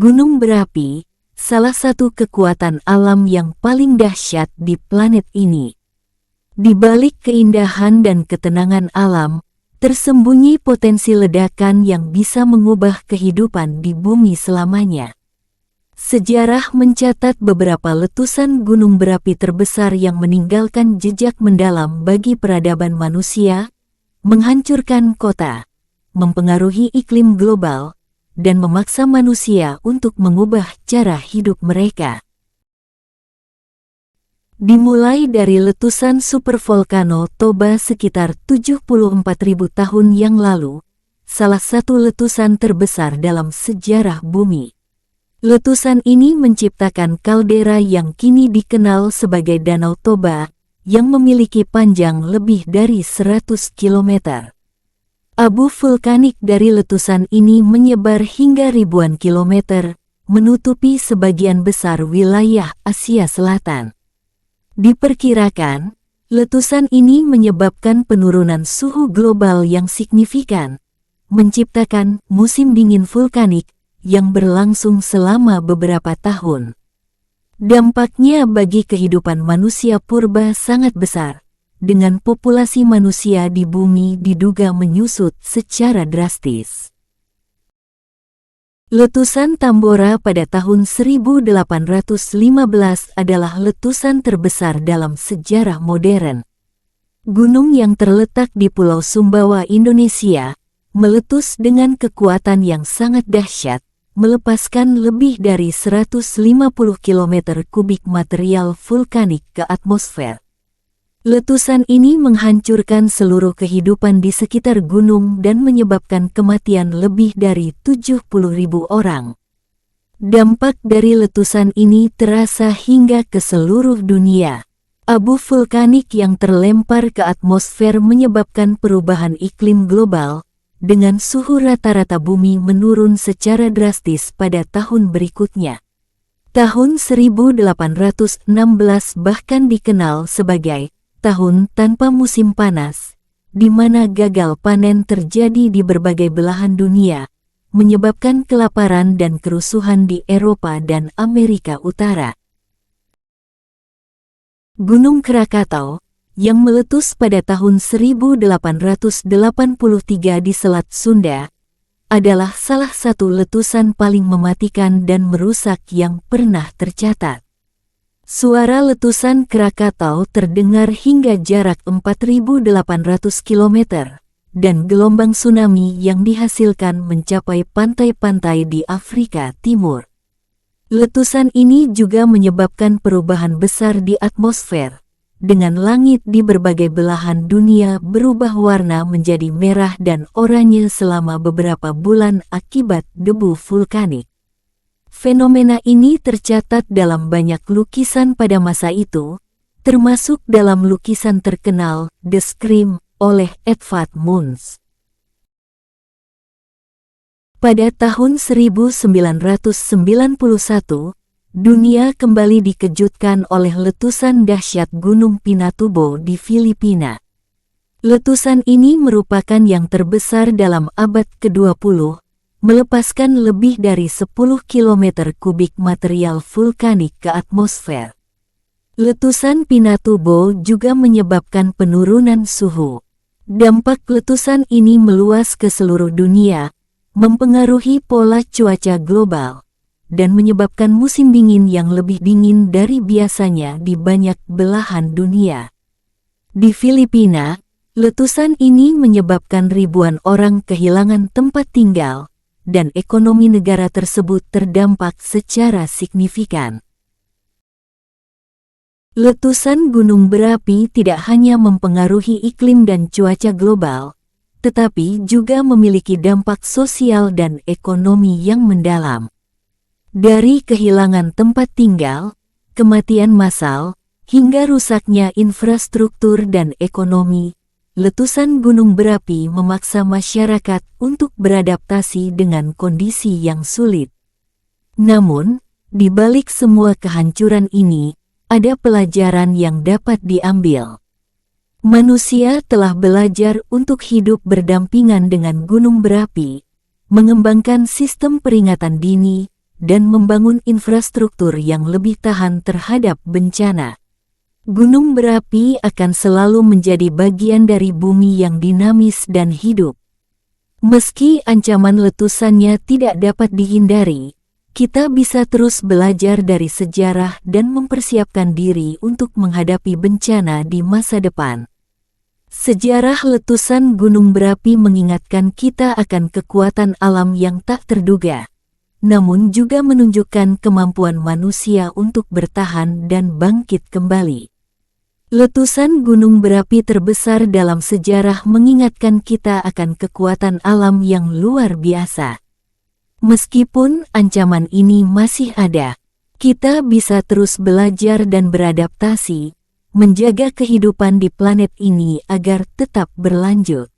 Gunung berapi, salah satu kekuatan alam yang paling dahsyat di planet ini. Di balik keindahan dan ketenangan alam, tersembunyi potensi ledakan yang bisa mengubah kehidupan di bumi selamanya. Sejarah mencatat beberapa letusan gunung berapi terbesar yang meninggalkan jejak mendalam bagi peradaban manusia, menghancurkan kota, mempengaruhi iklim global, dan memaksa manusia untuk mengubah cara hidup mereka. Dimulai dari letusan supervolcano Toba sekitar 74.000 tahun yang lalu, salah satu letusan terbesar dalam sejarah bumi. Letusan ini menciptakan kaldera yang kini dikenal sebagai Danau Toba, yang memiliki panjang lebih dari 100 km. Abu vulkanik dari letusan ini menyebar hingga ribuan kilometer, menutupi sebagian besar wilayah Asia Selatan. Diperkirakan, letusan ini menyebabkan penurunan suhu global yang signifikan, menciptakan musim dingin vulkanik yang berlangsung selama beberapa tahun. Dampaknya bagi kehidupan manusia purba sangat besar, dengan populasi manusia di bumi diduga menyusut secara drastis. Letusan Tambora pada tahun 1815 adalah letusan terbesar dalam sejarah modern. Gunung yang terletak di Pulau Sumbawa, Indonesia, meletus dengan kekuatan yang sangat dahsyat, melepaskan lebih dari 150 km kubik material vulkanik ke atmosfer. Letusan ini menghancurkan seluruh kehidupan di sekitar gunung dan menyebabkan kematian lebih dari 70.000 orang. Dampak dari letusan ini terasa hingga ke seluruh dunia. Abu vulkanik yang terlempar ke atmosfer menyebabkan perubahan iklim global, dengan suhu rata-rata bumi menurun secara drastis pada tahun berikutnya. Tahun 1816 bahkan dikenal sebagai tahun tanpa musim panas, di mana gagal panen terjadi di berbagai belahan dunia, menyebabkan kelaparan dan kerusuhan di Eropa dan Amerika Utara. Gunung Krakatau, yang meletus pada tahun 1883 di Selat Sunda, adalah salah satu letusan paling mematikan dan merusak yang pernah tercatat. Suara letusan Krakatau terdengar hingga jarak 4.800 km, dan gelombang tsunami yang dihasilkan mencapai pantai-pantai di Afrika Timur. Letusan ini juga menyebabkan perubahan besar di atmosfer, dengan langit di berbagai belahan dunia berubah warna menjadi merah dan oranye selama beberapa bulan akibat debu vulkanik. Fenomena ini tercatat dalam banyak lukisan pada masa itu, termasuk dalam lukisan terkenal The Scream oleh Edvard Munch. Pada tahun 1991, dunia kembali dikejutkan oleh letusan dahsyat Gunung Pinatubo di Filipina. Letusan ini merupakan yang terbesar dalam abad ke-20, melepaskan lebih dari 10 km kubik material vulkanik ke atmosfer. Letusan Pinatubo juga menyebabkan penurunan suhu. Dampak letusan ini meluas ke seluruh dunia, mempengaruhi pola cuaca global, dan menyebabkan musim dingin yang lebih dingin dari biasanya di banyak belahan dunia. Di Filipina, letusan ini menyebabkan ribuan orang kehilangan tempat tinggal, dan ekonomi negara tersebut terdampak secara signifikan. Letusan gunung berapi tidak hanya mempengaruhi iklim dan cuaca global, tetapi juga memiliki dampak sosial dan ekonomi yang mendalam. Dari kehilangan tempat tinggal, kematian massal, hingga rusaknya infrastruktur dan ekonomi, letusan gunung berapi memaksa masyarakat untuk beradaptasi dengan kondisi yang sulit. Namun, di balik semua kehancuran ini, ada pelajaran yang dapat diambil. Manusia telah belajar untuk hidup berdampingan dengan gunung berapi, mengembangkan sistem peringatan dini, dan membangun infrastruktur yang lebih tahan terhadap bencana. Gunung berapi akan selalu menjadi bagian dari bumi yang dinamis dan hidup. Meski ancaman letusannya tidak dapat dihindari, kita bisa terus belajar dari sejarah dan mempersiapkan diri untuk menghadapi bencana di masa depan. Sejarah letusan gunung berapi mengingatkan kita akan kekuatan alam yang tak terduga, namun juga menunjukkan kemampuan manusia untuk bertahan dan bangkit kembali. Letusan gunung berapi terbesar dalam sejarah mengingatkan kita akan kekuatan alam yang luar biasa. Meskipun ancaman ini masih ada, kita bisa terus belajar dan beradaptasi, menjaga kehidupan di planet ini agar tetap berlanjut.